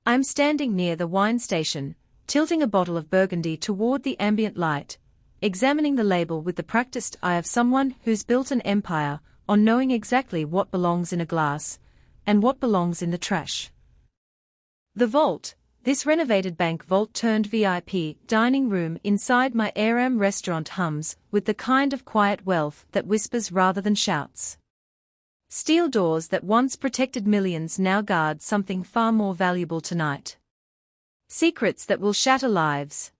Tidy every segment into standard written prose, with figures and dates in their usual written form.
I'm standing near the wine station, tilting a bottle of Burgundy toward the ambient light, examining the label with the practiced eye of someone who's built an empire on knowing exactly what belongs in a glass and what belongs in the trash. The vault, this renovated bank vault turned VIP dining room inside my Aram restaurant hums with the kind of quiet wealth that whispers rather than shouts. Steel doors that once protected millions now guard something far more valuable tonight. Secrets that will shatter lives.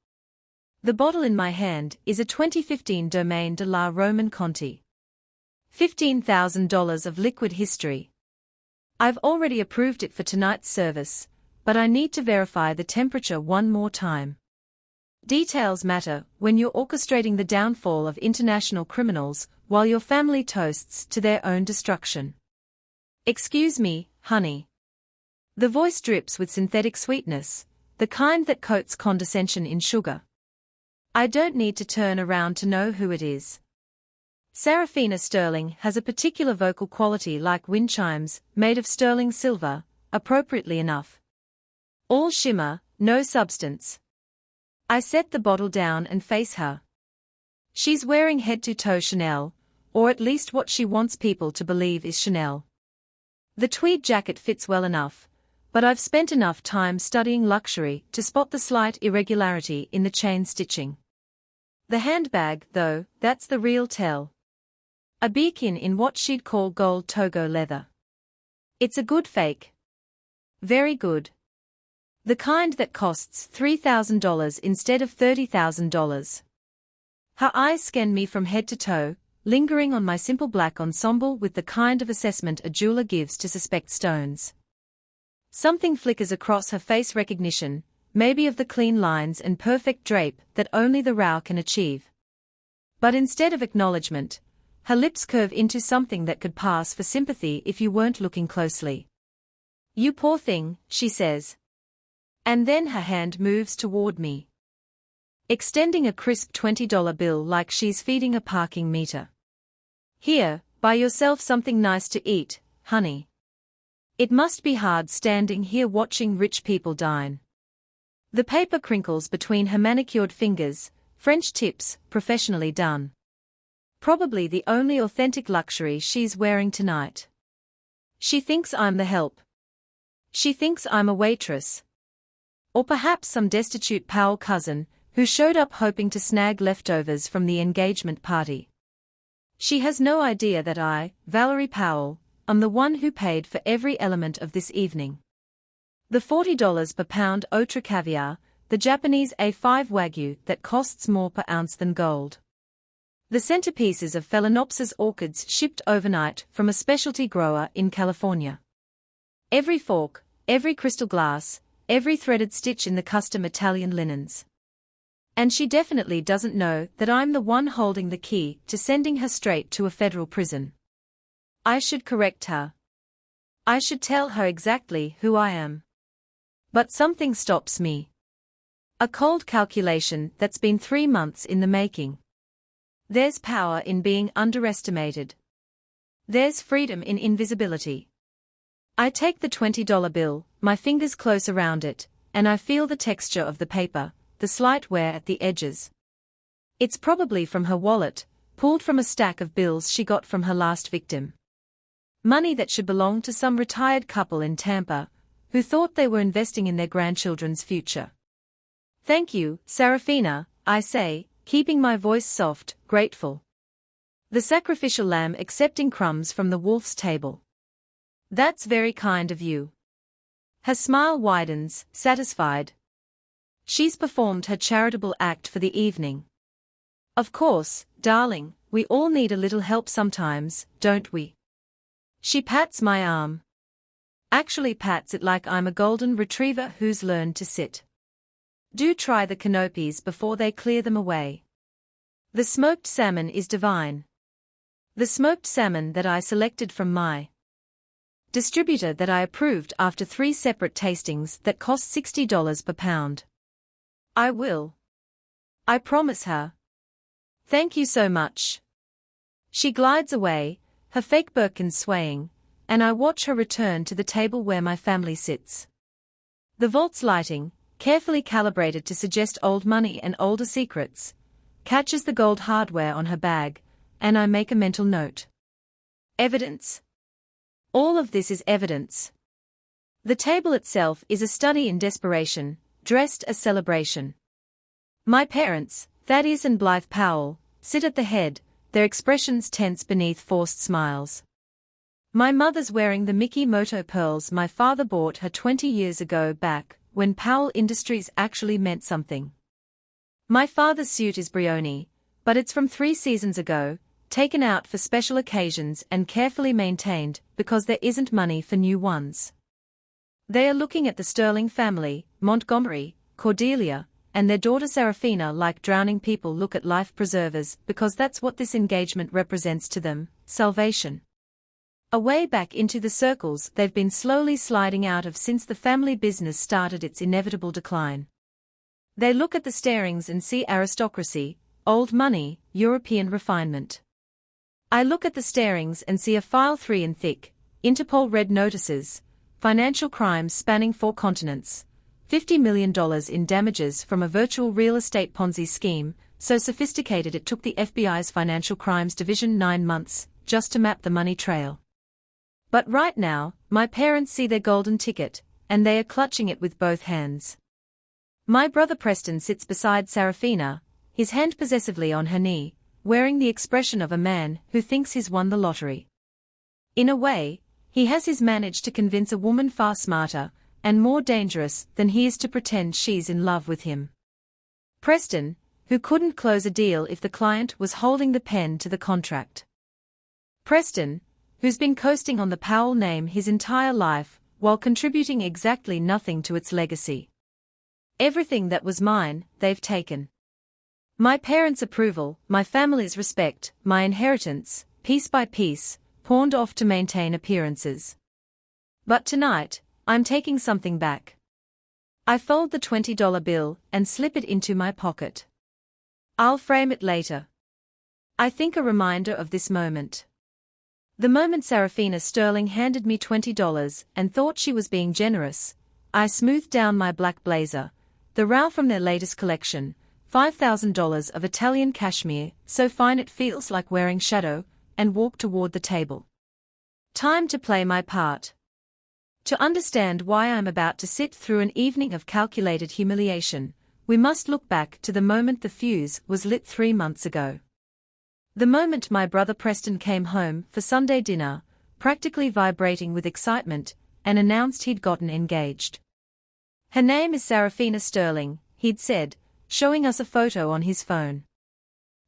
The bottle in my hand is a 2015 Domaine de la Roman Conti. $15,000 of liquid history. I've already approved it for tonight's service, but I need to verify the temperature one more time. Details matter when you're orchestrating the downfall of international criminals while your family toasts to their own destruction. Excuse me, honey. The voice drips with synthetic sweetness, the kind that coats condescension in sugar. I don't need to turn around to know who it is. Serafina Sterling has a particular vocal quality like wind chimes, made of sterling silver, appropriately enough. All shimmer, no substance. I set the bottle down and face her. She's wearing head-to-toe Chanel, or at least what she wants people to believe is Chanel. The tweed jacket fits well enough, but I've spent enough time studying luxury to spot the slight irregularity in the chain stitching. The handbag, though, that's the real tell. A Birkin in what she'd call gold Togo leather. It's a good fake. Very good. The kind that costs $3,000 instead of $30,000. Her eyes scan me from head to toe, lingering on my simple black ensemble with the kind of assessment a jeweler gives to suspect stones. Something flickers across her face recognition, maybe of the clean lines and perfect drape that only the Rao can achieve. But instead of acknowledgement, her lips curve into something that could pass for sympathy if you weren't looking closely. You poor thing, she says. And then her hand moves toward me, extending a crisp $20 bill like she's feeding a parking meter. Here, buy yourself something nice to eat, honey. It must be hard standing here watching rich people dine. The paper crinkles between her manicured fingers, French tips, professionally done. Probably the only authentic luxury she's wearing tonight. She thinks I'm the help. She thinks I'm a waitress. Or perhaps some destitute Powell cousin, who showed up hoping to snag leftovers from the engagement party. She has no idea that I, Valerie Powell, am the one who paid for every element of this evening. The $40 per pound Otra caviar, the Japanese A5 Wagyu that costs more per ounce than gold. The centerpieces of Phalaenopsis orchids shipped overnight from a specialty grower in California. Every fork, every crystal glass, every threaded stitch in the custom Italian linens. And she definitely doesn't know that I'm the one holding the key to sending her straight to a federal prison. I should correct her. I should tell her exactly who I am. But something stops me. A cold calculation that's been 3 months in the making. There's power in being underestimated. There's freedom in invisibility. I take the $20 bill, my fingers close around it, and I feel the texture of the paper, the slight wear at the edges. It's probably from her wallet, pulled from a stack of bills she got from her last victim. Money that should belong to some retired couple in Tampa, who thought they were investing in their grandchildren's future. Thank you, Serafina, I say, keeping my voice soft, grateful. The sacrificial lamb accepting crumbs from the wolf's table. That's very kind of you. Her smile widens, satisfied. She's performed her charitable act for the evening. Of course, darling, we all need a little help sometimes, don't we? She pats my arm. Actually pats it like I'm a golden retriever who's learned to sit. Do try the canopies before they clear them away. The smoked salmon is divine. The smoked salmon that I selected from my distributor that I approved after 3 separate tastings that cost $60 per pound. I will. I promise her. Thank you so much. She glides away, her fake Birkin swaying, and I watch her return to the table where my family sits. The vault's lighting, carefully calibrated to suggest old money and older secrets, catches the gold hardware on her bag, and I make a mental note. Evidence. All of this is evidence. The table itself is a study in desperation, dressed as celebration. My parents, Thaddeus and Blythe Powell, sit at the head, their expressions tense beneath forced smiles. My mother's wearing the Mickey Moto pearls my father bought her 20 years ago back, when Powell Industries actually meant something. My father's suit is Brioni, but it's from 3 seasons ago, taken out for special occasions and carefully maintained because there isn't money for new ones. They are looking at the Sterling family, Montgomery, Cordelia, and their daughter Serafina like drowning people look at life preservers because that's what this engagement represents to them, salvation. Away back into the circles they've been slowly sliding out of since the family business started its inevitable decline. They look at the starings and see aristocracy, old money, European refinement. I look at the starings and see a file 3 in thick, Interpol red notices, financial crimes spanning 4 continents, $50 million in damages from a virtual real estate Ponzi scheme, so sophisticated it took the FBI's Financial Crimes Division 9 months just to map the money trail. But right now, my parents see their golden ticket, and they are clutching it with both hands. My brother Preston sits beside Serafina, his hand possessively on her knee, wearing the expression of a man who thinks he's won the lottery. In a way, he has managed to convince a woman far smarter and more dangerous than he is to pretend she's in love with him. Preston, who couldn't close a deal if the client was holding the pen to the contract. Preston, who's been coasting on the Powell name his entire life, while contributing exactly nothing to its legacy. Everything that was mine, they've taken. My parents' approval, my family's respect, my inheritance, piece by piece, pawned off to maintain appearances. But tonight, I'm taking something back. I fold the $20 bill and slip it into my pocket. I'll frame it later. I think a reminder of this moment. The moment Serafina Sterling handed me $20 and thought she was being generous, I smoothed down my black blazer, the row from their latest collection, $5,000 of Italian cashmere, so fine it feels like wearing shadow, and walked toward the table. Time to play my part. To understand why I'm about to sit through an evening of calculated humiliation, we must look back to the moment the fuse was lit 3 months ago. The moment my brother Preston came home for Sunday dinner, practically vibrating with excitement, and announced he'd gotten engaged. Her name is Serafina Sterling, he'd said, showing us a photo on his phone.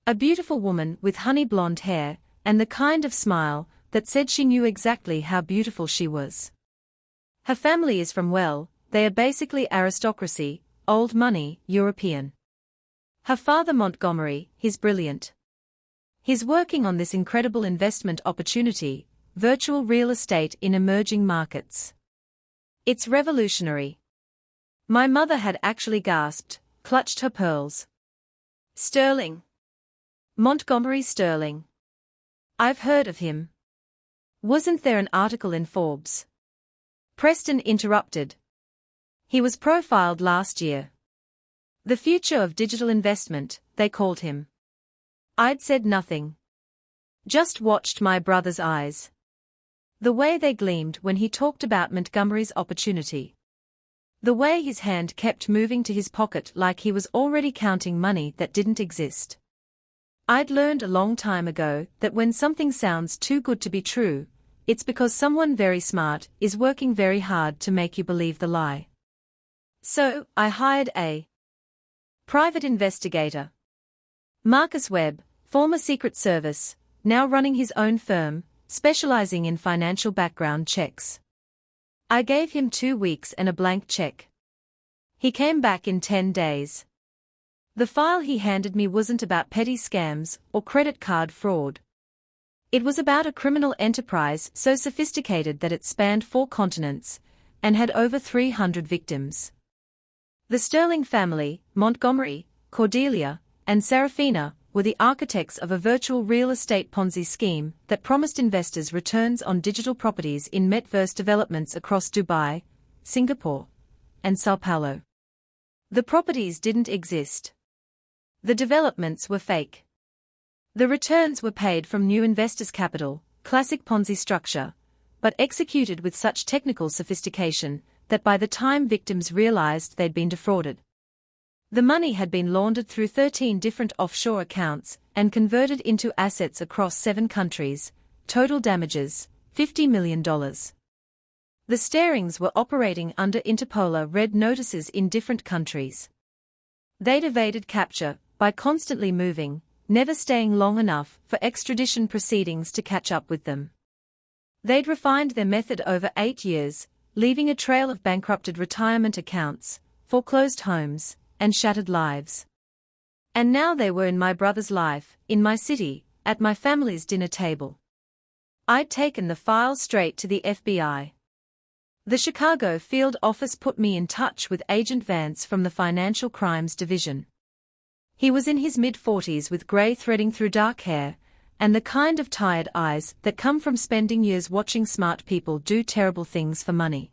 A beautiful woman with honey blonde hair, and the kind of smile that said she knew exactly how beautiful she was. Her family is from they are basically aristocracy, old money, European. Her father Montgomery, he's brilliant. He's working on this incredible investment opportunity, virtual real estate in emerging markets. It's revolutionary. My mother had actually gasped, clutched her pearls. Sterling. Montgomery Sterling. I've heard of him. Wasn't there an article in Forbes? Preston interrupted. He was profiled last year. The future of digital investment, they called him. I'd said nothing. Just watched my brother's eyes. The way they gleamed when he talked about Montgomery's opportunity. The way his hand kept moving to his pocket like he was already counting money that didn't exist. I'd learned a long time ago that when something sounds too good to be true, it's because someone very smart is working very hard to make you believe the lie. So, I hired a private investigator. Marcus Webb, former Secret Service, now running his own firm, specializing in financial background checks. I gave him 2 weeks and a blank check. He came back in 10 days. The file he handed me wasn't about petty scams or credit card fraud. It was about a criminal enterprise so sophisticated that it spanned 4 continents and had over 300 victims. The Sterling family, Montgomery, Cordelia, and Serafina, were the architects of a virtual real estate Ponzi scheme that promised investors returns on digital properties in metaverse developments across Dubai, Singapore, and São Paulo. The properties didn't exist. The developments were fake. The returns were paid from new investors' capital, classic Ponzi structure, but executed with such technical sophistication that by the time victims realized they'd been defrauded, the money had been laundered through 13 different offshore accounts and converted into assets across 7 countries, total damages, $50 million. The Starings were operating under Interpol red notices in different countries. They'd evaded capture by constantly moving, never staying long enough for extradition proceedings to catch up with them. They'd refined their method over 8 years, leaving a trail of bankrupted retirement accounts, foreclosed homes, and shattered lives. And now they were in my brother's life, in my city, at my family's dinner table. I'd taken the file straight to the FBI. The Chicago field office put me in touch with Agent Vance from the Financial Crimes Division. He was in his mid-40s with grey threading through dark hair, and the kind of tired eyes that come from spending years watching smart people do terrible things for money.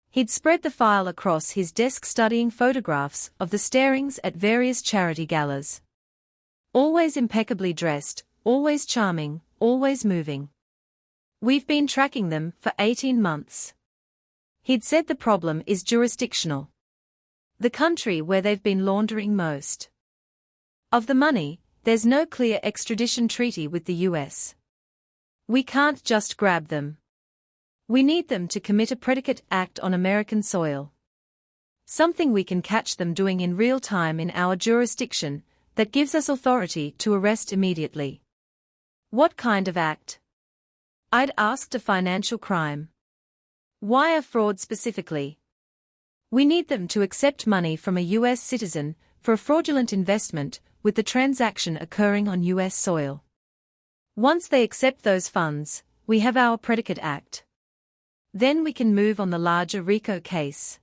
He'd spread the file across his desk studying photographs of the Starings at various charity galas. Always impeccably dressed, always charming, always moving. We've been tracking them for 18 months. He'd said the problem is jurisdictional. The country where they've been laundering most of the money, there's no clear extradition treaty with the US. We can't just grab them. We need them to commit a predicate act on American soil. Something we can catch them doing in real time in our jurisdiction that gives us authority to arrest immediately. What kind of act? I'd asked. A financial crime. Wire fraud specifically. We need them to accept money from a US citizen for a fraudulent investment, with the transaction occurring on US soil. Once they accept those funds, we have our predicate act. Then we can move on the larger RICO case.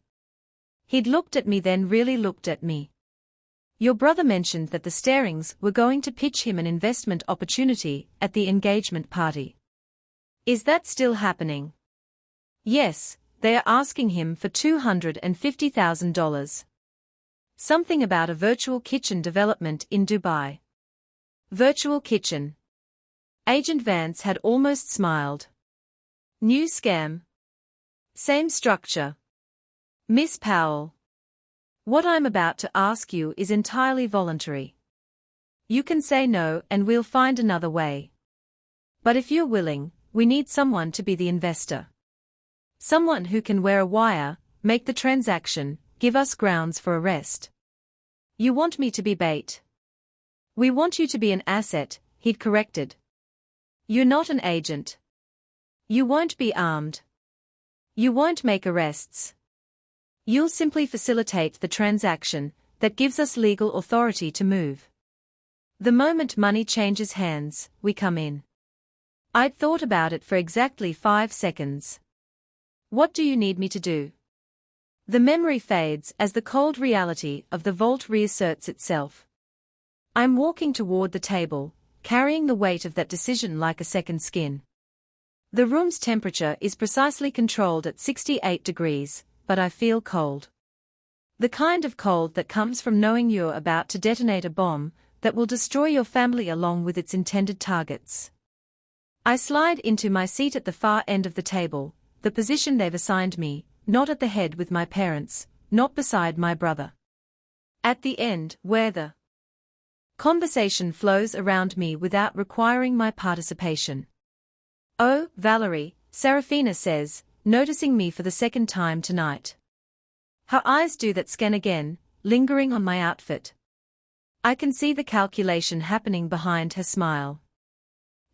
He'd looked at me, then really looked at me. Your brother mentioned that the Starings were going to pitch him an investment opportunity at the engagement party. Is that still happening? Yes, they are asking him for $250,000. Something about a virtual kitchen development in Dubai. Virtual kitchen. Agent Vance had almost smiled. New scam. Same structure. Miss Powell. What I'm about to ask you is entirely voluntary. You can say no and we'll find another way. But if you're willing, we need someone to be the investor. Someone who can wear a wire, make the transaction, give us grounds for arrest. You want me to be bait? We want you to be an asset, he'd corrected. You're not an agent. You won't be armed. You won't make arrests. You'll simply facilitate the transaction that gives us legal authority to move. The moment money changes hands, we come in. I'd thought about it for exactly 5 seconds. What do you need me to do? The memory fades as the cold reality of the vault reasserts itself. I'm walking toward the table, carrying the weight of that decision like a second skin. The room's temperature is precisely controlled at 68 degrees, but I feel cold. The kind of cold that comes from knowing you're about to detonate a bomb that will destroy your family along with its intended targets. I slide into my seat at the far end of the table, the position they've assigned me, not at the head with my parents, not beside my brother. At the end, where the conversation flows around me without requiring my participation. Oh, Valerie, Serafina says, noticing me for the second time tonight. Her eyes do that scan again, lingering on my outfit. I can see the calculation happening behind her smile.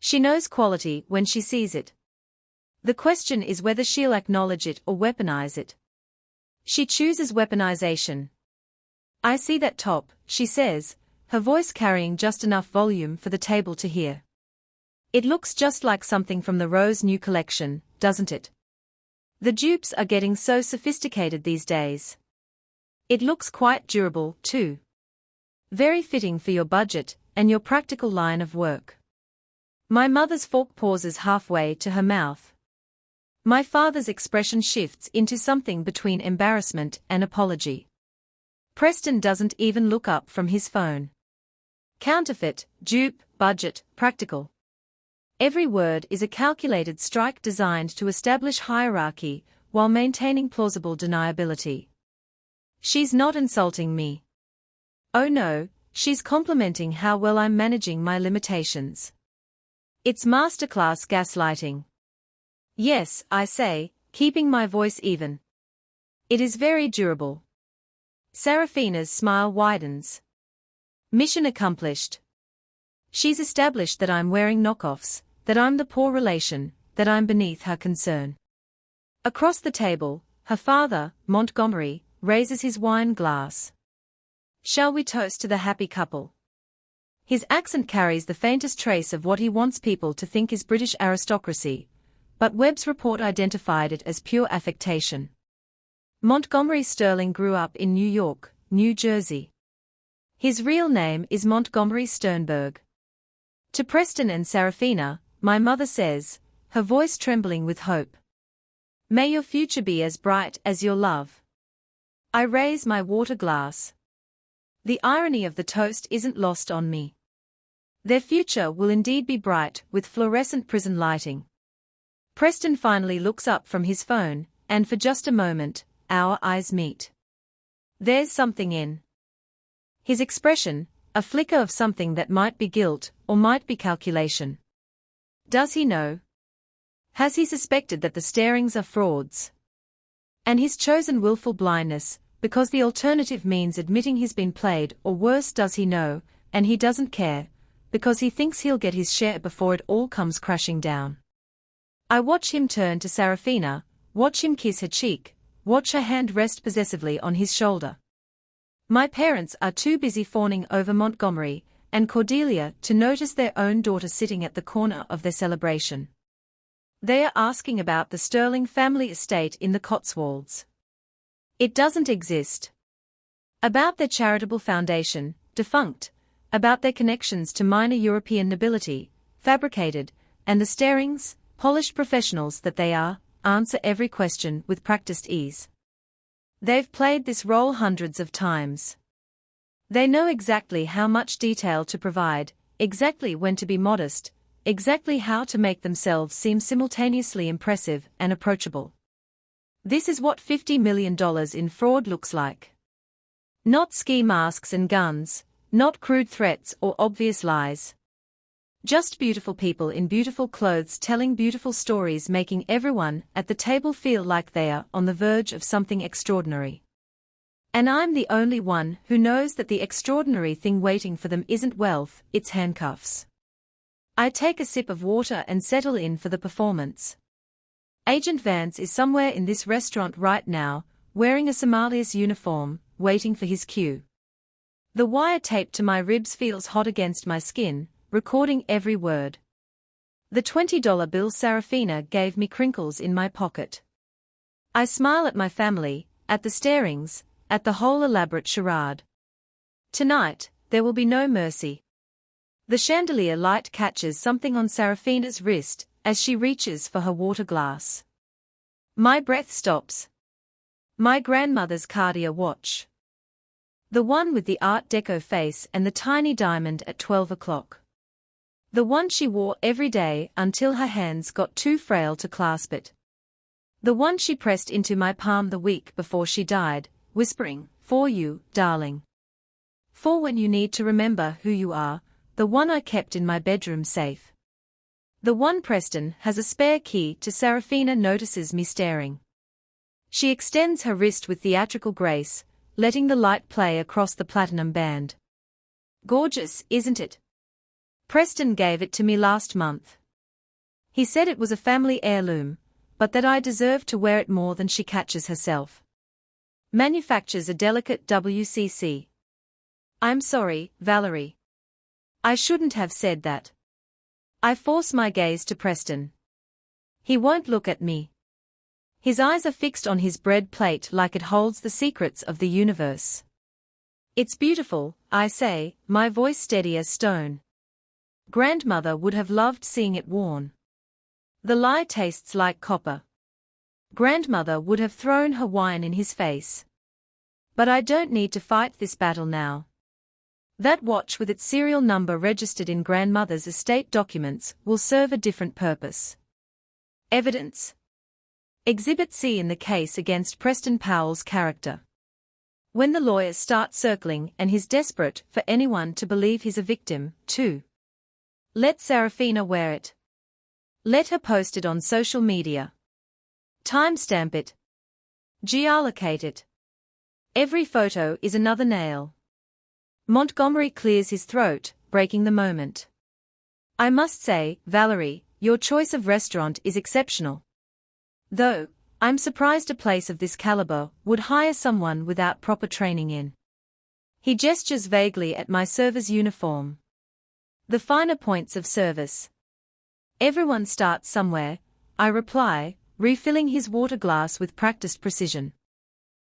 She knows quality when she sees it. The question is whether she'll acknowledge it or weaponize it. She chooses weaponization. I see that top, she says, her voice carrying just enough volume for the table to hear. It looks just like something from the Rose new collection, doesn't it? The dupes are getting so sophisticated these days. It looks quite durable, too. Very fitting for your budget and your practical line of work. My mother's fork pauses halfway to her mouth. My father's expression shifts into something between embarrassment and apology. Preston doesn't even look up from his phone. Counterfeit, dupe, budget, practical. Every word is a calculated strike designed to establish hierarchy while maintaining plausible deniability. She's not insulting me. Oh no, she's complimenting how well I'm managing my limitations. It's masterclass gaslighting. Yes, I say, keeping my voice even. It is very durable. Serafina's smile widens. Mission accomplished. She's established that I'm wearing knockoffs, that I'm the poor relation, that I'm beneath her concern. Across the table, her father, Montgomery, raises his wine glass. Shall we toast to the happy couple? His accent carries the faintest trace of what he wants people to think is British aristocracy, but Webb's report identified it as pure affectation. Montgomery Sterling grew up in New York, New Jersey. His real name is Montgomery Sternberg. To Preston and Serafina, my mother says, her voice trembling with hope. May your future be as bright as your love. I raise my water glass. The irony of the toast isn't lost on me. Their future will indeed be bright with fluorescent prison lighting. Preston finally looks up from his phone, and for just a moment, our eyes meet. There's something in his expression, a flicker of something that might be guilt, or might be calculation. Does he know? Has he suspected that the starings are frauds? And his chosen willful blindness, because the alternative means admitting he's been played, or worse, does he know, and he doesn't care, because he thinks he'll get his share before it all comes crashing down. I watch him turn to Serafina, watch him kiss her cheek, watch her hand rest possessively on his shoulder. My parents are too busy fawning over Montgomery and Cordelia to notice their own daughter sitting at the corner of their celebration. They are asking about the Sterling family estate in the Cotswolds. It doesn't exist. About their charitable foundation, defunct, about their connections to minor European nobility, fabricated, and the Starings, polished professionals that they are, answer every question with practiced ease. They've played this role hundreds of times. They know exactly how much detail to provide, exactly when to be modest, exactly how to make themselves seem simultaneously impressive and approachable. This is what $50 million in fraud looks like. Not ski masks and guns, not crude threats or obvious lies. Just beautiful people in beautiful clothes telling beautiful stories, making everyone at the table feel like they are on the verge of something extraordinary. And I'm the only one who knows that the extraordinary thing waiting for them isn't wealth, it's handcuffs. I take a sip of water and settle in for the performance. Agent Vance is somewhere in this restaurant right now, wearing a Somalia's uniform, waiting for his cue. The wire taped to my ribs feels hot against my skin, recording every word. The $20 bill Serafina gave me crinkles in my pocket. I smile at my family, at the Starings, at the whole elaborate charade. Tonight, there will be no mercy. The chandelier light catches something on Serafina's wrist as she reaches for her water glass. My breath stops. My grandmother's Cartier watch. The one with the Art Deco face and the tiny diamond at 12 o'clock. The one she wore every day until her hands got too frail to clasp it. The one she pressed into my palm the week before she died, whispering, "For you, darling. For when you need to remember who you are," the one I kept in my bedroom safe. The one Preston has a spare key to. Serafina notices me staring. She extends her wrist with theatrical grace, letting the light play across the platinum band. Gorgeous, isn't it? Preston gave it to me last month. He said it was a family heirloom, but that I deserve to wear it more than she catches herself. Manufactures a delicate WCC. I'm sorry, Valerie. I shouldn't have said that. I force my gaze to Preston. He won't look at me. His eyes are fixed on his bread plate like it holds the secrets of the universe. It's beautiful, I say, my voice steady as stone. Grandmother would have loved seeing it worn. The lie tastes like copper. Grandmother would have thrown her wine in his face. But I don't need to fight this battle now. That watch with its serial number registered in grandmother's estate documents will serve a different purpose. Evidence. Exhibit C in the case against Preston Powell's character. When the lawyers start circling and he's desperate for anyone to believe he's a victim, too. Let Serafina wear it. Let her post it on social media. Timestamp it. Geolocate it. Every photo is another nail. Montgomery clears his throat, breaking the moment. I must say, Valerie, your choice of restaurant is exceptional. Though, I'm surprised a place of this caliber would hire someone without proper training in. He gestures vaguely at my server's uniform. The finer points of service. Everyone starts somewhere, I reply, refilling his water glass with practiced precision.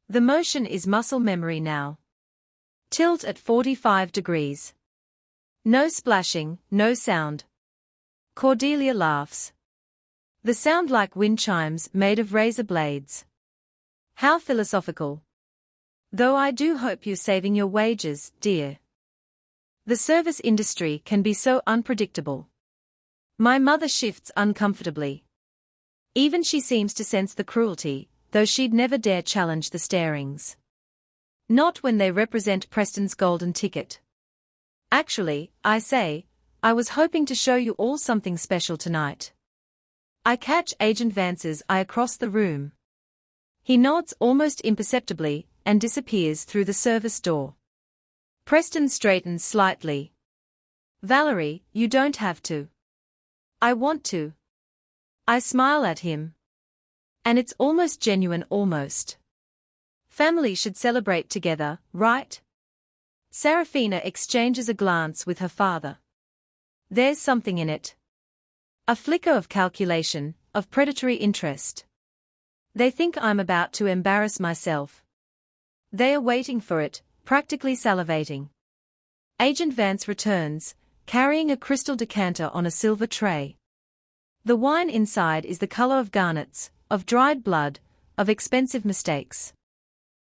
The motion is muscle memory now. Tilt at 45 degrees. No splashing, no sound. Cordelia laughs. The sound like wind chimes made of razor blades. How philosophical. Though I do hope you're saving your wages, dear. The service industry can be so unpredictable. My mother shifts uncomfortably. Even she seems to sense the cruelty, though she'd never dare challenge the starings. Not when they represent Preston's golden ticket. Actually, I say, I was hoping to show you all something special tonight. I catch Agent Vance's eye across the room. He nods almost imperceptibly and disappears through the service door. Preston straightens slightly. Valerie, you don't have to. I want to. I smile at him. And it's almost genuine, almost. Family should celebrate together, right? Serafina exchanges a glance with her father. There's something in it. A flicker of calculation, of predatory interest. They think I'm about to embarrass myself. They are waiting for it, practically salivating. Agent Vance returns, carrying a crystal decanter on a silver tray. The wine inside is the color of garnets, of dried blood, of expensive mistakes.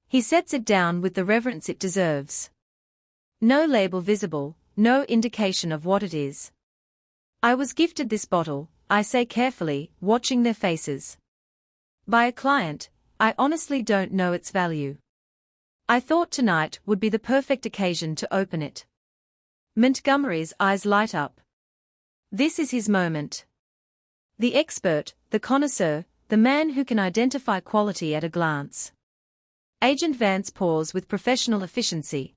He sets it down with the reverence it deserves. No label visible, no indication of what it is. I was gifted this bottle, I say carefully, watching their faces. By a client, I honestly don't know its value. I thought tonight would be the perfect occasion to open it. Montgomery's eyes light up. This is his moment. The expert, the connoisseur, the man who can identify quality at a glance. Agent Vance pours with professional efficiency.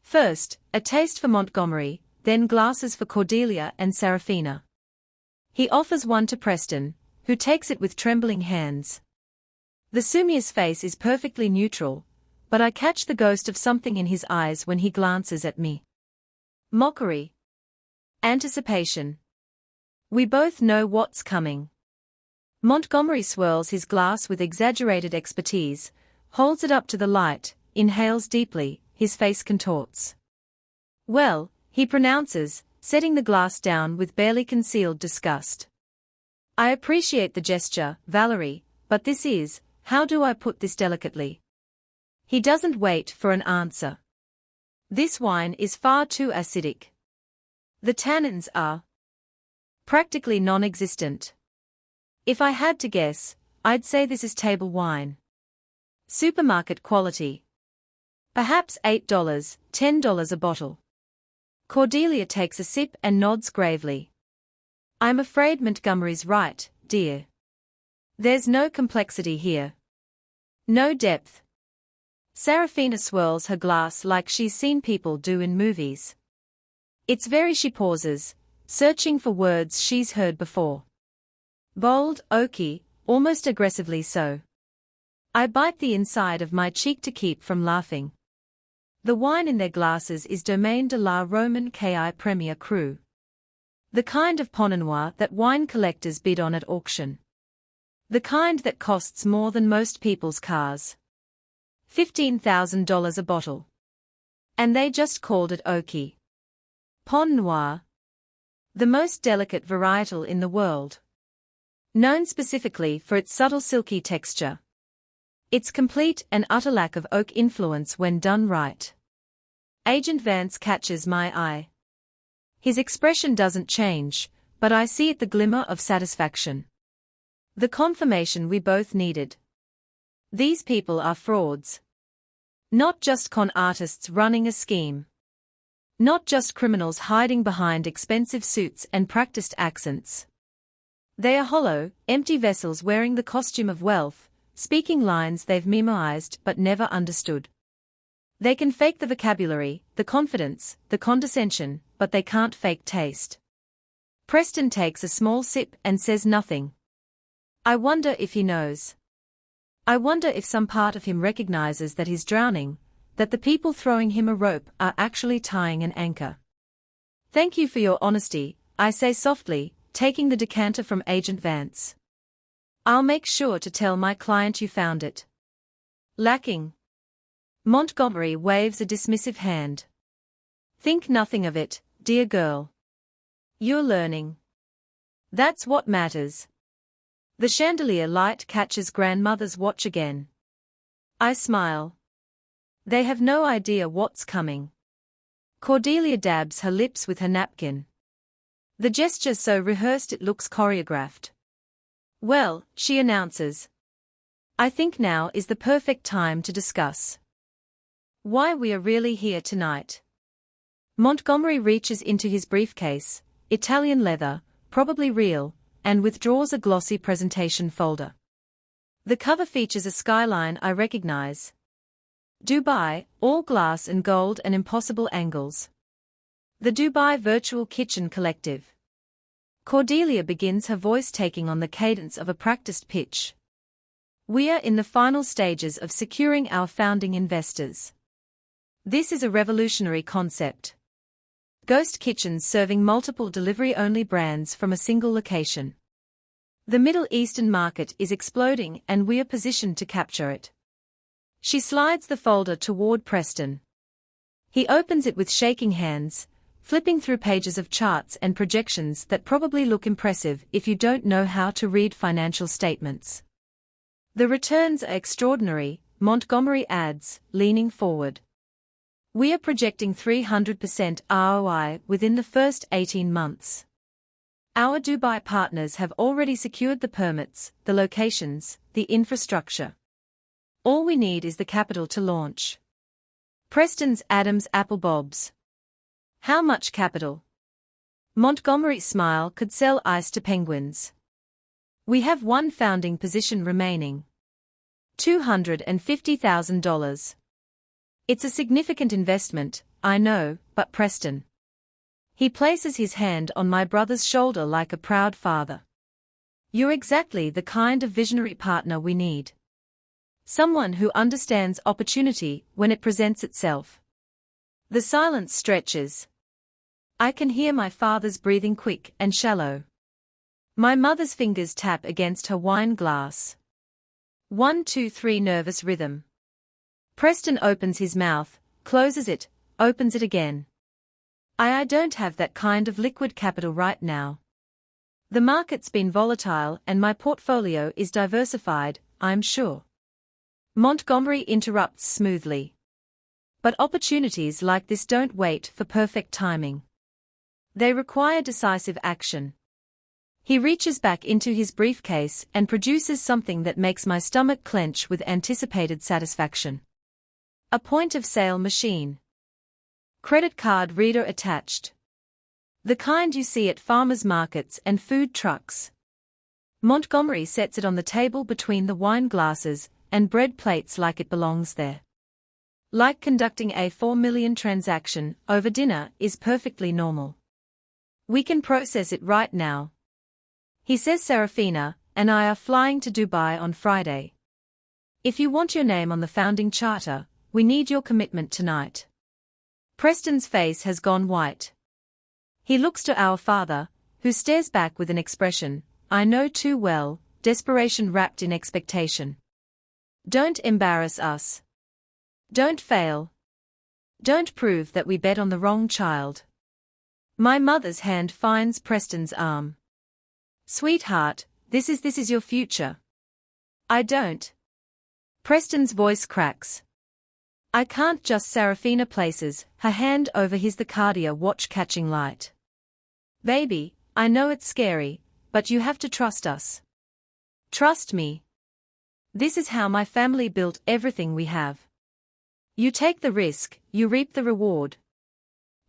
First, a taste for Montgomery, then glasses for Cordelia and Serafina. He offers one to Preston, who takes it with trembling hands. The Sumia's face is perfectly neutral, but I catch the ghost of something in his eyes when he glances at me. Mockery. Anticipation. We both know what's coming. Montgomery swirls his glass with exaggerated expertise, holds it up to the light, inhales deeply, his face contorts. Well, he pronounces, setting the glass down with barely concealed disgust. I appreciate the gesture, Valerie, but this is, how do I put this delicately? He doesn't wait for an answer. This wine is far too acidic. The tannins are practically non-existent. If I had to guess, I'd say this is table wine. Supermarket quality. Perhaps $8, $10 a bottle. Cordelia takes a sip and nods gravely. I'm afraid Montgomery's right, dear. There's no complexity here. No depth. Serafina swirls her glass like she's seen people do in movies. It's very she pauses, searching for words she's heard before. Bold, oaky, almost aggressively so. I bite the inside of my cheek to keep from laughing. The wine in their glasses is Domaine de la Roman Ki Premier Cru. The kind of Pinot Noir that wine collectors bid on at auction. The kind that costs more than most people's cars. $15,000 a bottle. And they just called it oaky. Pinot Noir. The most delicate varietal in the world. Known specifically for its subtle silky texture. Its complete and utter lack of oak influence when done right. Agent Vance catches my eye. His expression doesn't change, but I see it the glimmer of satisfaction. The confirmation we both needed. These people are frauds. Not just con artists running a scheme. Not just criminals hiding behind expensive suits and practiced accents. They are hollow, empty vessels wearing the costume of wealth, speaking lines they've memorized but never understood. They can fake the vocabulary, the confidence, the condescension, but they can't fake taste. Preston takes a small sip and says nothing. I wonder if he knows. I wonder if some part of him recognizes that he's drowning, that the people throwing him a rope are actually tying an anchor. Thank you for your honesty, I say softly, taking the decanter from Agent Vance. I'll make sure to tell my client you found it. Lacking. Montgomery waves a dismissive hand. Think nothing of it, dear girl. You're learning. That's what matters. The chandelier light catches grandmother's watch again. I smile. They have no idea what's coming. Cordelia dabs her lips with her napkin. The gesture so rehearsed it looks choreographed. Well, she announces. I think now is the perfect time to discuss why we are really here tonight. Montgomery reaches into his briefcase, Italian leather, probably real, and withdraws a glossy presentation folder. The cover features a skyline I recognize. Dubai, all glass and gold and impossible angles. The Dubai Virtual Kitchen Collective. Cordelia begins her voice taking on the cadence of a practiced pitch. We are in the final stages of securing our founding investors. This is a revolutionary concept. Ghost kitchens serving multiple delivery-only brands from a single location. The Middle Eastern market is exploding and we are positioned to capture it. She slides the folder toward Preston. He opens it with shaking hands, flipping through pages of charts and projections that probably look impressive if you don't know how to read financial statements. The returns are extraordinary, Montgomery adds, leaning forward. We are projecting 300% ROI within the first 18 months. Our Dubai partners have already secured the permits, the locations, the infrastructure. All we need is the capital to launch. Preston's Adam's apple bobs. How much capital? Montgomery's smile could sell ice to penguins. We have one founding position remaining. $250,000. It's a significant investment, I know, but Preston. He places his hand on my brother's shoulder like a proud father. You're exactly the kind of visionary partner we need. Someone who understands opportunity when it presents itself. The silence stretches. I can hear my father's breathing quick and shallow. My mother's fingers tap against her wine glass. 1, 2, 3 nervous rhythm. Preston opens his mouth, closes it, opens it again. I don't have that kind of liquid capital right now. The market's been volatile and my portfolio is diversified, I'm sure. Montgomery interrupts smoothly. But opportunities like this don't wait for perfect timing. They require decisive action. He reaches back into his briefcase and produces something that makes my stomach clench with anticipated satisfaction. A point-of-sale machine. Credit card reader attached. The kind you see at farmers' markets and food trucks. Montgomery sets it on the table between the wine glasses and bread plates like it belongs there. Like conducting a 4 million transaction over dinner is perfectly normal. We can process it right now. He says Serafina and I are flying to Dubai on Friday. If you want your name on the founding charter, we need your commitment tonight. Preston's face has gone white. He looks to our father, who stares back with an expression, I know too well, desperation wrapped in expectation. Don't embarrass us. Don't fail. Don't prove that we bet on the wrong child. My mother's hand finds Preston's arm. Sweetheart, This is your future. I don't. Preston's voice cracks. I can't just. Serafina places her hand over the Cartier watch catching light. Baby, I know it's scary, but you have to trust us. Trust me. This is how my family built everything we have. You take the risk, you reap the reward.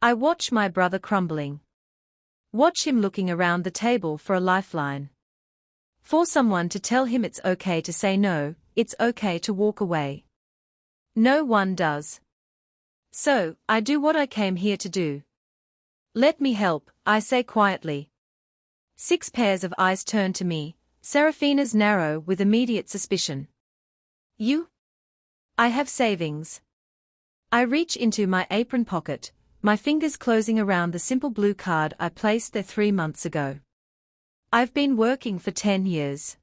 I watch my brother crumbling. Watch him looking around the table for a lifeline. For someone to tell him it's okay to say no, it's okay to walk away. No one does. So, I do what I came here to do. Let me help, I say quietly. 6 pairs of eyes turn to me, Serafina's narrow with immediate suspicion. You? I have savings. I reach into my apron pocket, my fingers closing around the simple blue card I placed there 3 months ago. I've been working for 10 years.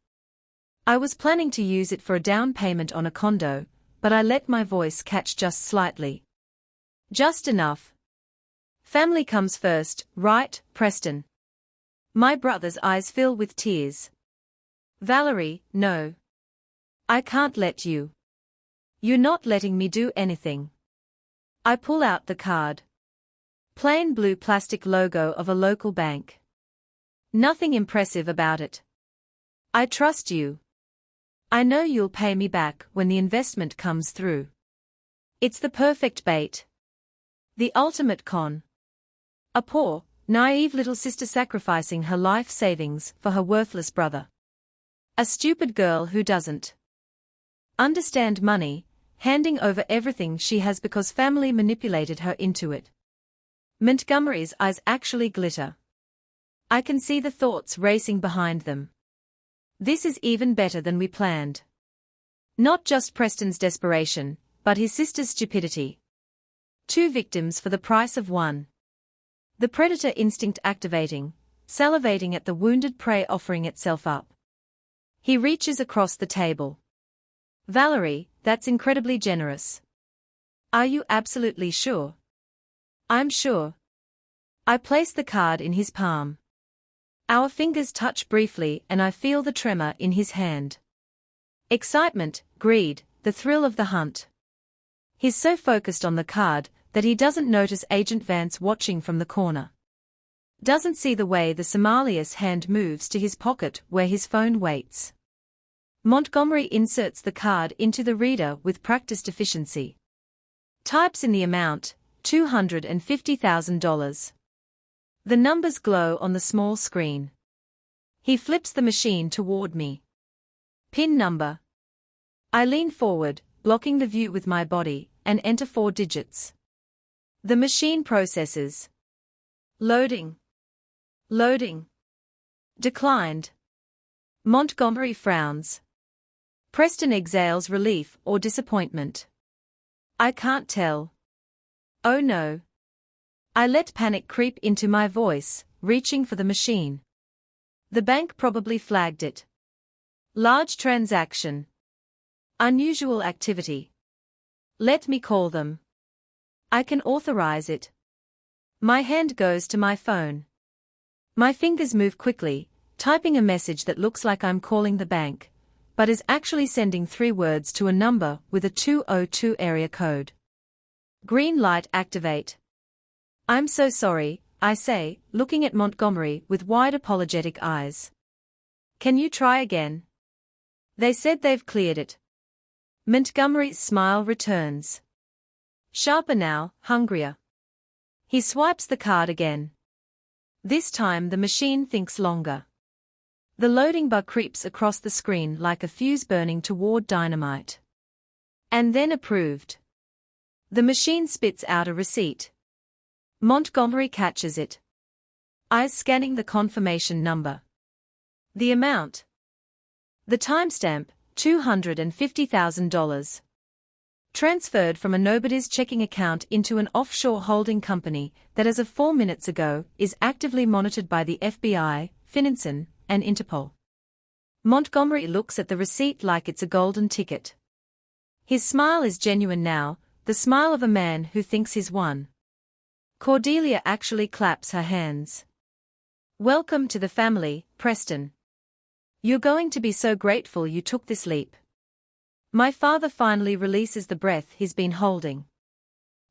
I was planning to use it for a down payment on a condo, but I let my voice catch just slightly. Just enough. Family comes first, right, Preston? My brother's eyes fill with tears. Valerie, no. I can't let you. You're not letting me do anything. I pull out the card. Plain blue plastic logo of a local bank. Nothing impressive about it. I trust you. I know you'll pay me back when the investment comes through. It's the perfect bait. The ultimate con. A poor, naive little sister sacrificing her life savings for her worthless brother. A stupid girl who doesn't understand money, handing over everything she has because family manipulated her into it. Montgomery's eyes actually glitter. I can see the thoughts racing behind them. This is even better than we planned. Not just Preston's desperation, but his sister's stupidity. 2 victims for the price of 1. The predator instinct activating, salivating at the wounded prey offering itself up. He reaches across the table. Valerie, that's incredibly generous. Are you absolutely sure? I'm sure. I place the card in his palm. Our fingers touch briefly and I feel the tremor in his hand. Excitement, greed, the thrill of the hunt. He's so focused on the card that he doesn't notice Agent Vance watching from the corner. Doesn't see the way the sommelier's hand moves to his pocket where his phone waits. Montgomery inserts the card into the reader with practiced efficiency. Types in the amount, $250,000. The numbers glow on the small screen. He flips the machine toward me. PIN number. I lean forward, blocking the view with my body, and enter 4 digits. The machine processes. Loading. Loading. Declined. Montgomery frowns. Preston exhales relief or disappointment. I can't tell. Oh no. I let panic creep into my voice, reaching for the machine. The bank probably flagged it. Large transaction. Unusual activity. Let me call them. I can authorize it. My hand goes to my phone. My fingers move quickly, typing a message that looks like I'm calling the bank, but is actually sending 3 words to a number with a 202 area code. Green light activate. I'm so sorry, I say, looking at Montgomery with wide apologetic eyes. Can you try again? They said they've cleared it. Montgomery's smile returns. Sharper now, hungrier. He swipes the card again. This time the machine thinks longer. The loading bar creeps across the screen like a fuse burning toward dynamite. And then approved. The machine spits out a receipt. Montgomery catches it. Eyes scanning the confirmation number. The amount. The timestamp, $250,000. Transferred from a nobody's checking account into an offshore holding company that as of 4 minutes ago is actively monitored by the FBI, FinCEN, and Interpol. Montgomery looks at the receipt like it's a golden ticket. His smile is genuine now, the smile of a man who thinks he's won. Cordelia actually claps her hands. Welcome to the family, Preston. You're going to be so grateful you took this leap. My father finally releases the breath he's been holding.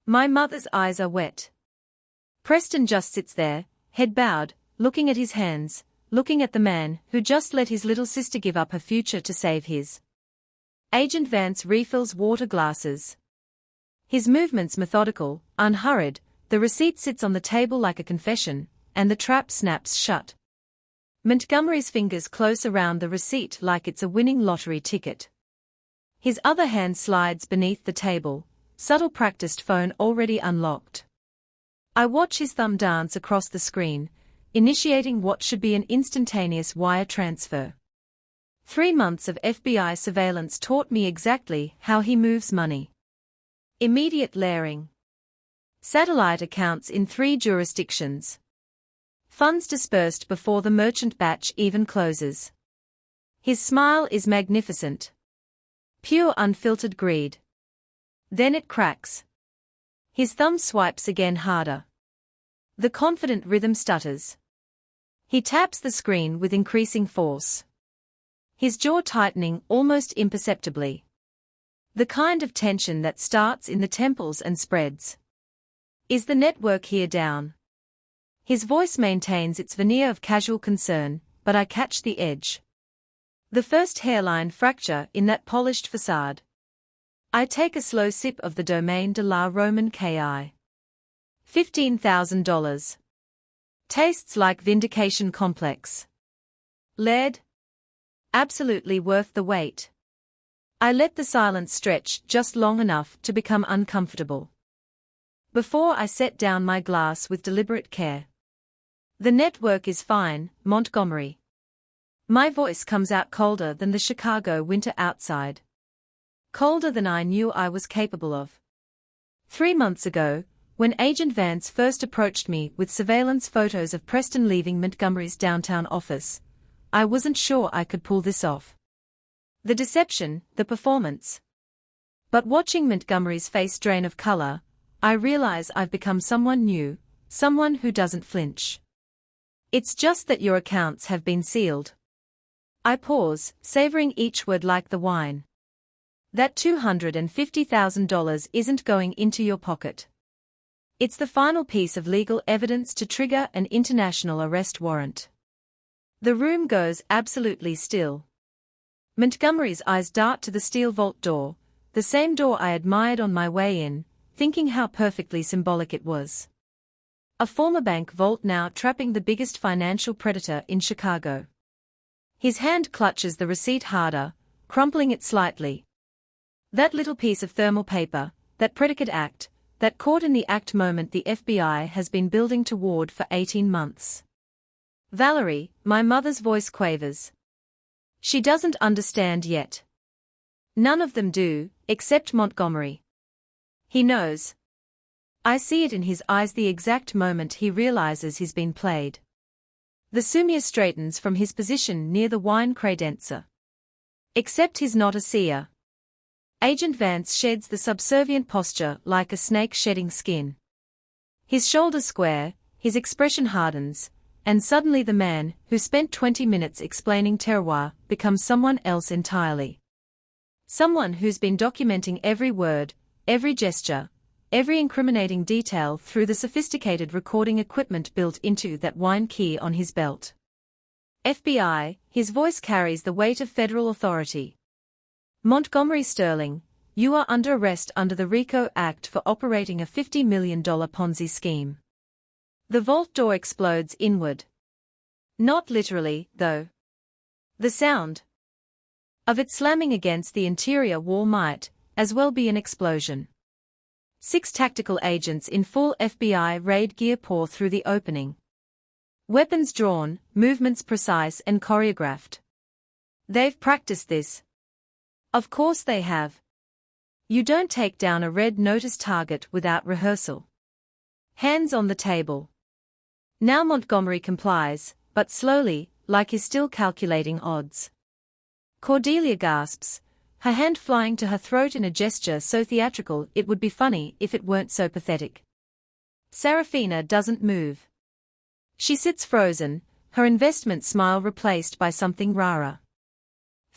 My mother's eyes are wet. Preston just sits there, head bowed, looking at his hands, looking at the man who just let his little sister give up her future to save his. Agent Vance refills water glasses. His movements methodical, unhurried, the receipt sits on the table like a confession, and the trap snaps shut. Montgomery's fingers close around the receipt like it's a winning lottery ticket. His other hand slides beneath the table, subtle practiced phone already unlocked. I watch his thumb dance across the screen, initiating what should be an instantaneous wire transfer. 3 months of FBI surveillance taught me exactly how he moves money. Immediate layering. Satellite accounts in 3 jurisdictions. Funds dispersed before the merchant batch even closes. His smile is magnificent. Pure unfiltered greed. Then it cracks. His thumb swipes again harder. The confident rhythm stutters. He taps the screen with increasing force. His jaw tightening almost imperceptibly. The kind of tension that starts in the temples and spreads. Is the network here down? His voice maintains its veneer of casual concern, but I catch the edge. The first hairline fracture in that polished facade. I take a slow sip of the Domaine de la Roman Ki. $15,000. Tastes like vindication complex. Lead? Absolutely worth the wait. I let the silence stretch just long enough to become uncomfortable. Before I set down my glass with deliberate care. The network is fine, Montgomery. My voice comes out colder than the Chicago winter outside. Colder than I knew I was capable of. 3 months ago, when Agent Vance first approached me with surveillance photos of Preston leaving Montgomery's downtown office, I wasn't sure I could pull this off. The deception, the performance. But watching Montgomery's face drain of color, I realize I've become someone new, someone who doesn't flinch. It's just that your accounts have been sealed. I pause, savoring each word like the wine. That $250,000 isn't going into your pocket. It's the final piece of legal evidence to trigger an international arrest warrant. The room goes absolutely still. Montgomery's eyes dart to the steel vault door, the same door I admired on my way in, thinking how perfectly symbolic it was. A former bank vault now trapping the biggest financial predator in Chicago. His hand clutches the receipt harder, crumpling it slightly. That little piece of thermal paper, that predicate act, that caught in the act moment the FBI has been building toward for 18 months. Valerie, my mother's voice quavers. She doesn't understand yet. None of them do, except Montgomery. He knows. I see it in his eyes the exact moment he realizes he's been played. The Sumia straightens from his position near the wine credenza. Except he's not a seer. Agent Vance sheds the subservient posture like a snake shedding skin. His shoulders square, his expression hardens, and suddenly the man who spent 20 minutes explaining terroir becomes someone else entirely. Someone who's been documenting every word, every gesture, every incriminating detail through the sophisticated recording equipment built into that wine key on his belt. FBI, his voice carries the weight of federal authority. Montgomery Sterling, you are under arrest under the RICO Act for operating a $50 million Ponzi scheme. The vault door explodes inward. Not literally, though. The sound of it slamming against the interior wall might, as well be an explosion. 6 tactical agents in full FBI raid gear pour through the opening. Weapons drawn, movements precise and choreographed. They've practiced this. Of course they have. You don't take down a red notice target without rehearsal. Hands on the table. Now Montgomery complies, but slowly, like he's still calculating odds. Cordelia gasps, her hand flying to her throat in a gesture so theatrical it would be funny if it weren't so pathetic. Serafina doesn't move. She sits frozen, her investment smile replaced by something rarer.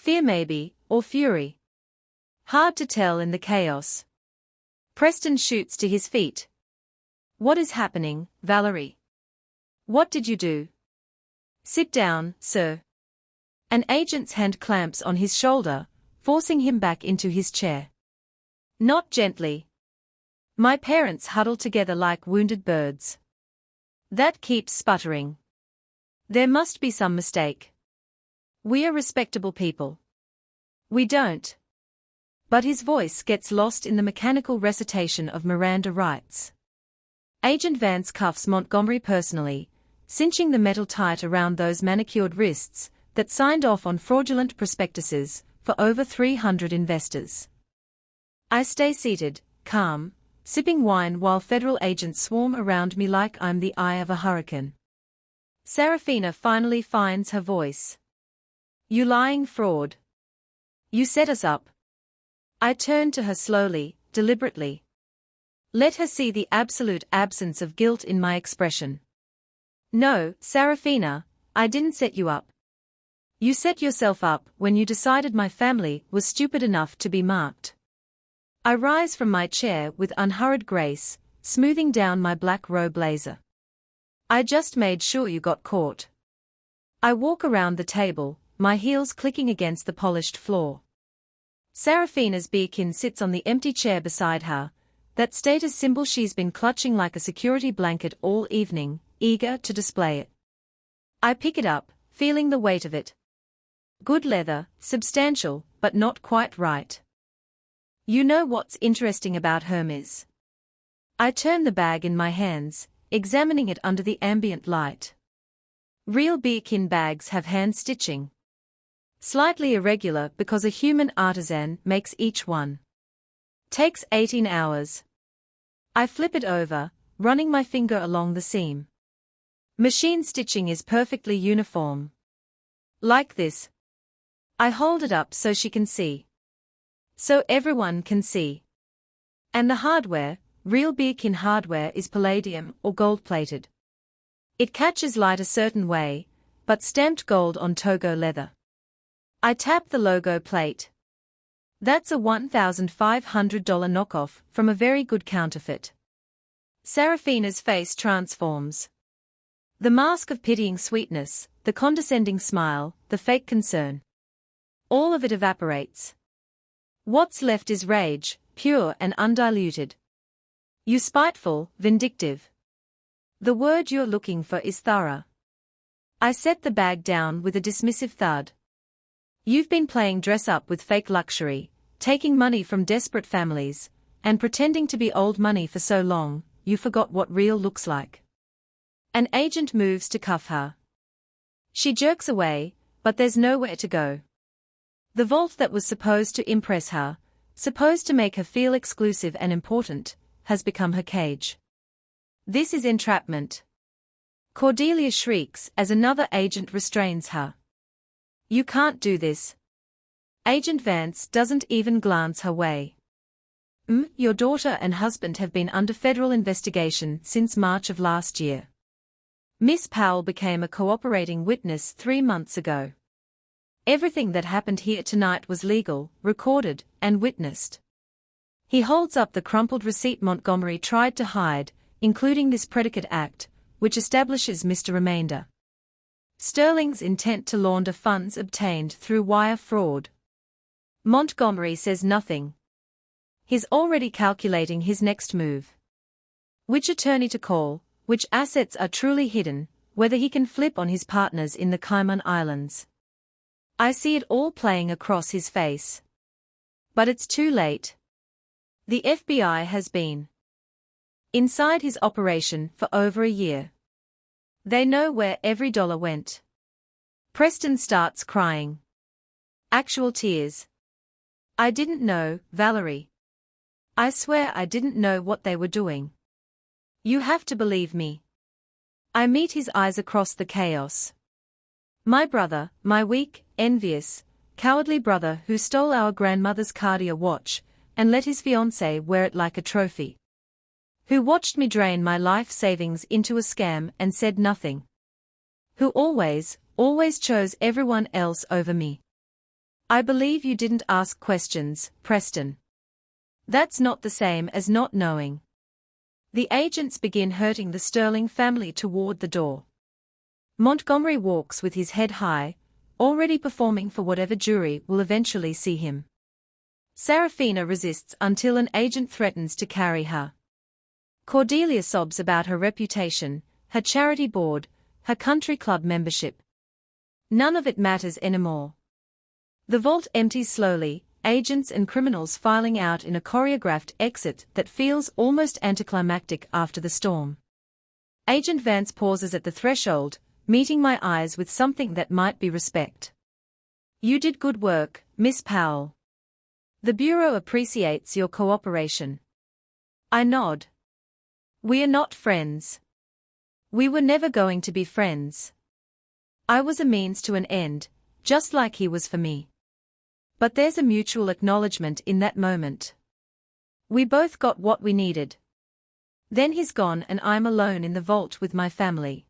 Fear maybe, or fury. Hard to tell in the chaos. Preston shoots to his feet. What is happening, Valerie? What did you do? Sit down, sir. An agent's hand clamps on his shoulder, forcing him back into his chair. Not gently. My parents huddle together like wounded birds. That keeps sputtering. There must be some mistake. We are respectable people. We don't. But his voice gets lost in the mechanical recitation of Miranda rights. Agent Vance cuffs Montgomery personally, cinching the metal tight around those manicured wrists that signed off on fraudulent prospectuses for over 300 investors. I stay seated, calm, sipping wine while federal agents swarm around me like I'm the eye of a hurricane. Serafina finally finds her voice. You lying fraud. You set us up. I turn to her slowly, deliberately. Let her see the absolute absence of guilt in my expression. No, Serafina, I didn't set you up. You set yourself up when you decided my family was stupid enough to be marked. I rise from my chair with unhurried grace, smoothing down my black robe blazer. I just made sure you got caught. I walk around the table, my heels clicking against the polished floor. Serafina's Birkin sits on the empty chair beside her, that status symbol she's been clutching like a security blanket all evening, eager to display it. I pick it up, feeling the weight of it. Good leather, substantial, but not quite right. You know what's interesting about Hermes? I turn the bag in my hands, examining it under the ambient light. Real Birkin bags have hand stitching. Slightly irregular because a human artisan makes each one. Takes 18 hours. I flip it over, running my finger along the seam. Machine stitching is perfectly uniform. Like this. I hold it up so she can see. So everyone can see. And the hardware, real Birkin hardware, is palladium or gold-plated. It catches light a certain way, but stamped gold on Togo leather. I tap the logo plate. That's a $1,500 knockoff from a very good counterfeit. Serafina's face transforms. The mask of pitying sweetness, the condescending smile, the fake concern. All of it evaporates. What's left is rage, pure and undiluted. You spiteful, vindictive. The word you're looking for is thorough. I set the bag down with a dismissive thud. You've been playing dress-up with fake luxury, taking money from desperate families, and pretending to be old money for so long, you forgot what real looks like. An agent moves to cuff her. She jerks away, but there's nowhere to go. The vault that was supposed to impress her, supposed to make her feel exclusive and important, has become her cage. This is entrapment. Cordelia shrieks as another agent restrains her. You can't do this. Agent Vance doesn't even glance her way. Your daughter and husband have been under federal investigation since March of last year. Miss Powell became a cooperating witness 3 months ago. Everything that happened here tonight was legal, recorded, and witnessed. He holds up the crumpled receipt Montgomery tried to hide, including this predicate act, which establishes Mr. Remainder Sterling's intent to launder funds obtained through wire fraud. Montgomery says nothing. He's already calculating his next move. Which attorney to call, which assets are truly hidden, whether he can flip on his partners in the Cayman Islands. I see it all playing across his face. But it's too late. The FBI has been inside his operation for over a year. They know where every dollar went. Preston starts crying. Actual tears. I didn't know, Valerie. I swear I didn't know what they were doing. You have to believe me. I meet his eyes across the chaos. My brother, my weak, envious, cowardly brother who stole our grandmother's Cartier watch, and let his fiancée wear it like a trophy. Who watched me drain my life savings into a scam and said nothing. Who always chose everyone else over me. I believe you didn't ask questions, Preston. That's not the same as not knowing. The agents begin herding the Sterling family toward the door. Montgomery walks with his head high, already performing for whatever jury will eventually see him. Serafina resists until an agent threatens to carry her. Cordelia sobs about her reputation, her charity board, her country club membership. None of it matters anymore. The vault empties slowly, agents and criminals filing out in a choreographed exit that feels almost anticlimactic after the storm. Agent Vance pauses at the threshold, meeting my eyes with something that might be respect. You did good work, Miss Powell. The Bureau appreciates your cooperation. I nod. We are not friends. We were never going to be friends. I was a means to an end, just like he was for me. But there's a mutual acknowledgement in that moment. We both got what we needed. Then he's gone and I'm alone in the vault with my family.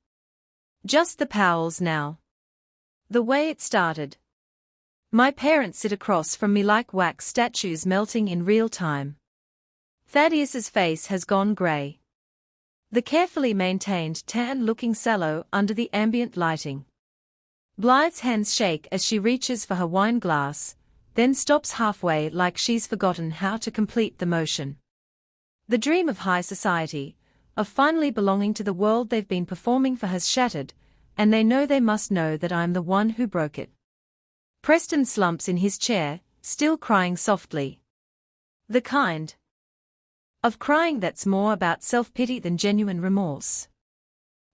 Just the Powells now. The way it started. My parents sit across from me like wax statues melting in real time. Thaddeus's face has gone grey. The carefully maintained tan-looking sallow under the ambient lighting. Blythe's hands shake as she reaches for her wine glass, then stops halfway like she's forgotten how to complete the motion. The dream of high society, of finally belonging to the world they've been performing for has shattered, and they must know that I'm the one who broke it. Preston slumps in his chair, still crying softly. The kind of crying that's more about self-pity than genuine remorse.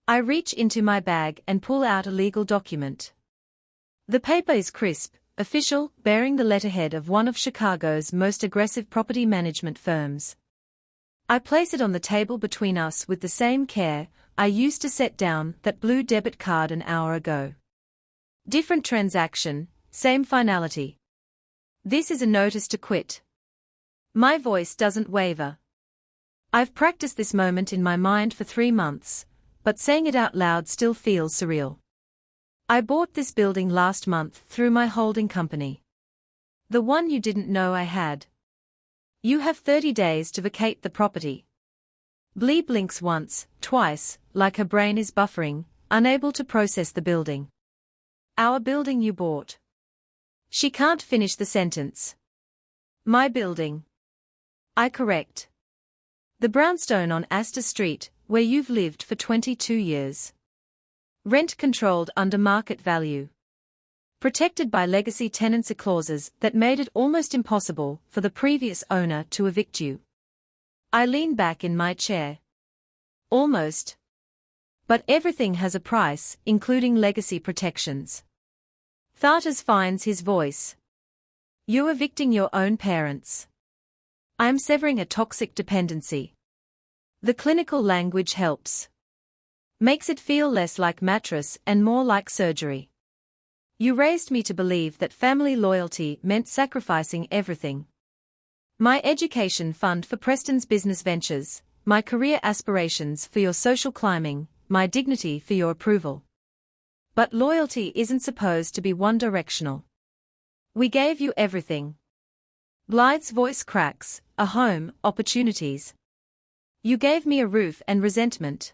I reach into my bag and pull out a legal document. The paper is crisp, official, bearing the letterhead of one of Chicago's most aggressive property management firms. I place it on the table between us with the same care I used to set down that blue debit card an hour ago. Different transaction, same finality. This is a notice to quit. My voice doesn't waver. I've practiced this moment in my mind for 3 months, but saying it out loud still feels surreal. I bought this building last month through my holding company. The one you didn't know I had. You have 30 days to vacate the property. Blee blinks once, twice, like her brain is buffering, unable to process the building. Our building you bought. She can't finish the sentence. My building. I correct. The brownstone on Astor Street, where you've lived for 22 years. Rent controlled under market value. Protected by legacy tenancy clauses that made it almost impossible for the previous owner to evict you. I lean back in my chair. Almost. But everything has a price, including legacy protections. Thartas finds his voice. You're evicting your own parents. I'm severing a toxic dependency. The clinical language helps. Makes it feel less like mattress and more like surgery. You raised me to believe that family loyalty meant sacrificing everything. My education fund for Preston's business ventures, my career aspirations for your social climbing, my dignity for your approval. But loyalty isn't supposed to be one-directional. We gave you everything. Blythe's voice cracks, a home, opportunities. You gave me a roof and resentment.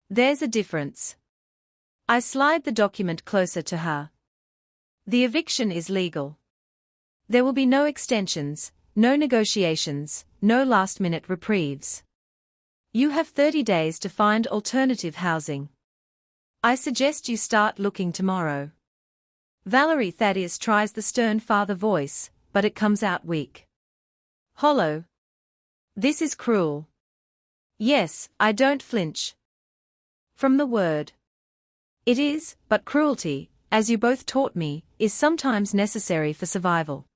There's a difference. I slide the document closer to her. The eviction is legal. There will be no extensions, no negotiations, no last-minute reprieves. You have 30 days to find alternative housing. I suggest you start looking tomorrow. Valerie Thaddeus tries the stern father voice, but it comes out weak. Hollow. This is cruel. Yes, I don't flinch. From the word. It is, but cruelty, as you both taught me, is sometimes necessary for survival.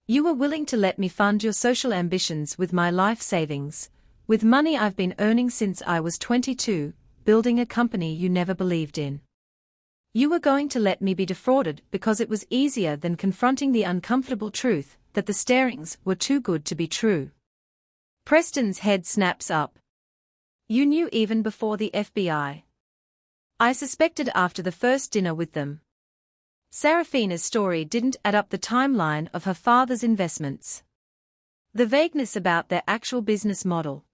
You were willing to let me fund your social ambitions with my life savings, with money I've been earning since I was 22, building a company you never believed in. You were going to let me be defrauded because it was easier than confronting the uncomfortable truth that the Starings were too good to be true. Preston's head snaps up. You knew even before the FBI. I suspected after the first dinner with them. Serafina's story didn't add up the timeline of her father's investments. The vagueness about their actual business model.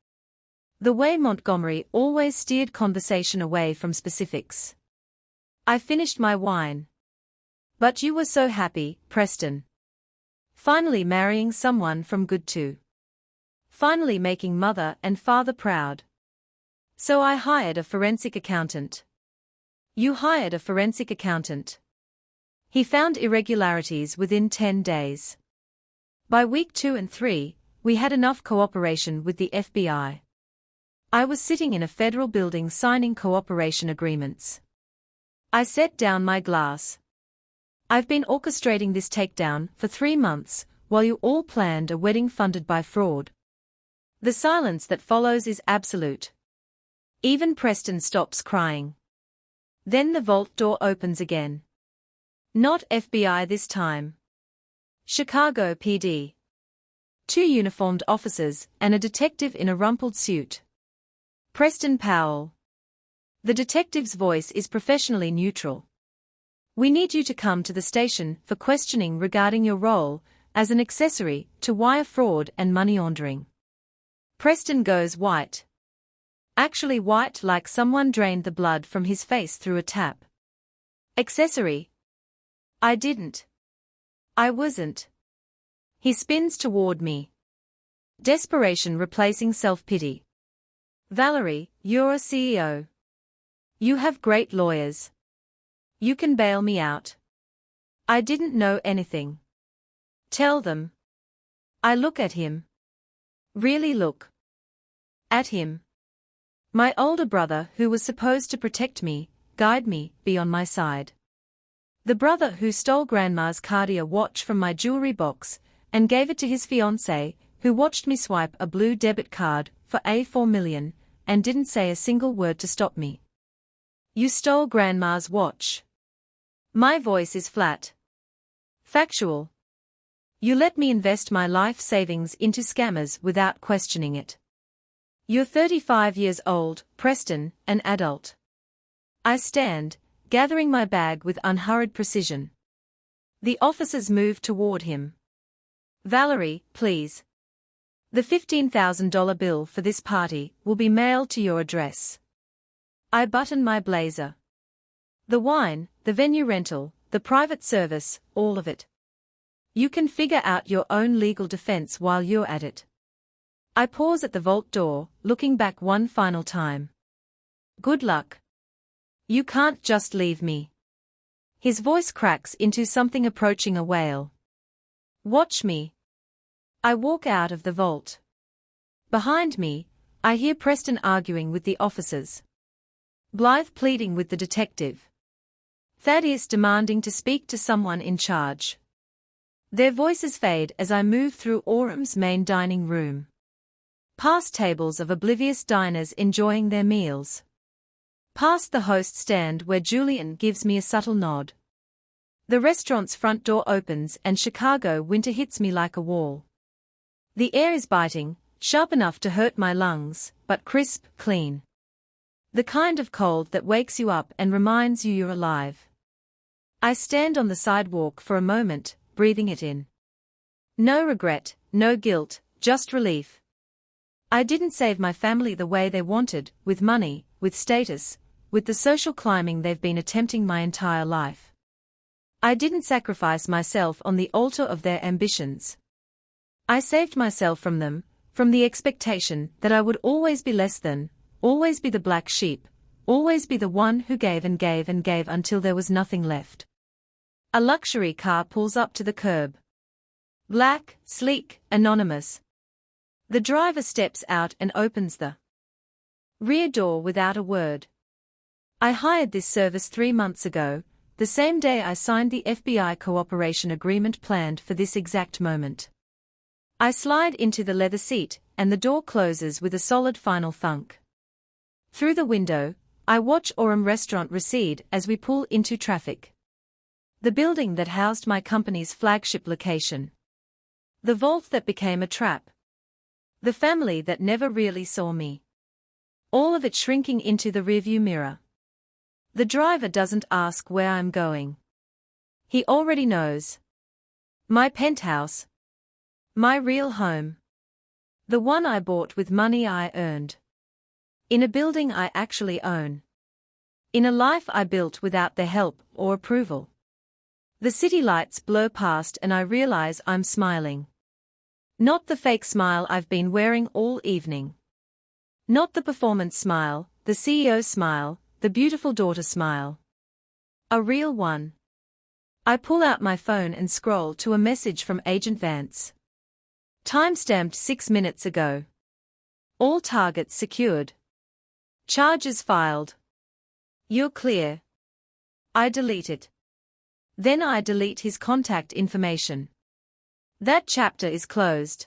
The way Montgomery always steered conversation away from specifics. I finished my wine. But you were so happy, Preston. Finally marrying someone from good too. Finally making mother and father proud. So I hired a forensic accountant. You hired a forensic accountant. He found irregularities within 10 days. By week 2 and 3, we had enough cooperation with the FBI. I was sitting in a federal building signing cooperation agreements. I set down my glass. I've been orchestrating this takedown for 3 months, while you all planned a wedding funded by fraud. The silence that follows is absolute. Even Preston stops crying. Then the vault door opens again. Not FBI this time. Chicago PD. 2 uniformed officers and a detective in a rumpled suit. Preston Powell. The detective's voice is professionally neutral. We need you to come to the station for questioning regarding your role as an accessory to wire fraud and money laundering. Preston goes white. Actually white, like someone drained the blood from his face through a tap. Accessory? I didn't. I wasn't. He spins toward me. Desperation replacing self-pity. Valerie, you're a CEO. You have great lawyers. You can bail me out. I didn't know anything. Tell them. I look at him. Really look. At him. My older brother, who was supposed to protect me, guide me, be on my side. The brother who stole Grandma's Cartier watch from my jewelry box and gave it to his fiancée, who watched me swipe a blue debit card for $4 million and didn't say a single word to stop me. You stole Grandma's watch. My voice is flat. Factual. You let me invest my life savings into scammers without questioning it. You're 35 years old, Preston, an adult. I stand, gathering my bag with unhurried precision. The officers move toward him. Valerie, please. The $15,000 bill for this party will be mailed to your address. I button my blazer. The wine, the venue rental, the private service, all of it. You can figure out your own legal defense while you're at it. I pause at the vault door, looking back one final time. Good luck. You can't just leave me. His voice cracks into something approaching a wail. Watch me. I walk out of the vault. Behind me, I hear Preston arguing with the officers. Blythe pleading with the detective. Thaddeus demanding to speak to someone in charge. Their voices fade as I move through Orem's main dining room. Past tables of oblivious diners enjoying their meals. Past the host stand where Julian gives me a subtle nod. The restaurant's front door opens and Chicago winter hits me like a wall. The air is biting, sharp enough to hurt my lungs, but crisp, clean. The kind of cold that wakes you up and reminds you you're alive. I stand on the sidewalk for a moment, breathing it in. No regret, no guilt, just relief. I didn't save my family the way they wanted, with money, with status, with the social climbing they've been attempting my entire life. I didn't sacrifice myself on the altar of their ambitions. I saved myself from them, from the expectation that I would always be less than, always be the black sheep, always be the one who gave and gave and gave until there was nothing left. A luxury car pulls up to the curb. Black, sleek, anonymous. The driver steps out and opens the rear door without a word. I hired this service 3 months ago, the same day I signed the FBI cooperation agreement planned for this exact moment. I slide into the leather seat, and the door closes with a solid final thunk. Through the window, I watch Orem restaurant recede as we pull into traffic. The building that housed my company's flagship location. The vault that became a trap. The family that never really saw me. All of it shrinking into the rearview mirror. The driver doesn't ask where I'm going. He already knows. My penthouse. My real home. The one I bought with money I earned. In a building I actually own. In a life I built without their help or approval. The city lights blow past and I realize I'm smiling. Not the fake smile I've been wearing all evening. Not the performance smile, the CEO smile, the beautiful daughter smile. A real one. I pull out my phone and scroll to a message from Agent Vance. Timestamped 6 minutes ago. All targets secured. Charges filed. You're clear. I delete it. Then I delete his contact information. That chapter is closed.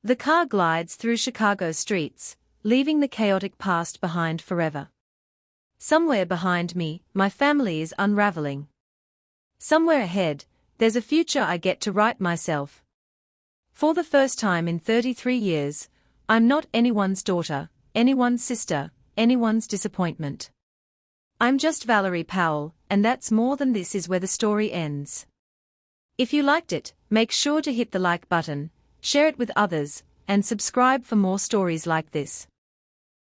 The car glides through Chicago streets, leaving the chaotic past behind forever. Somewhere behind me, my family is unraveling. Somewhere ahead, there's a future I get to write myself. For the first time in 33 years, I'm not anyone's daughter, anyone's sister, anyone's disappointment. I'm just Valerie Powell, and that's more than this is where the story ends. If you liked it, make sure to hit the like button, share it with others, and subscribe for more stories like this.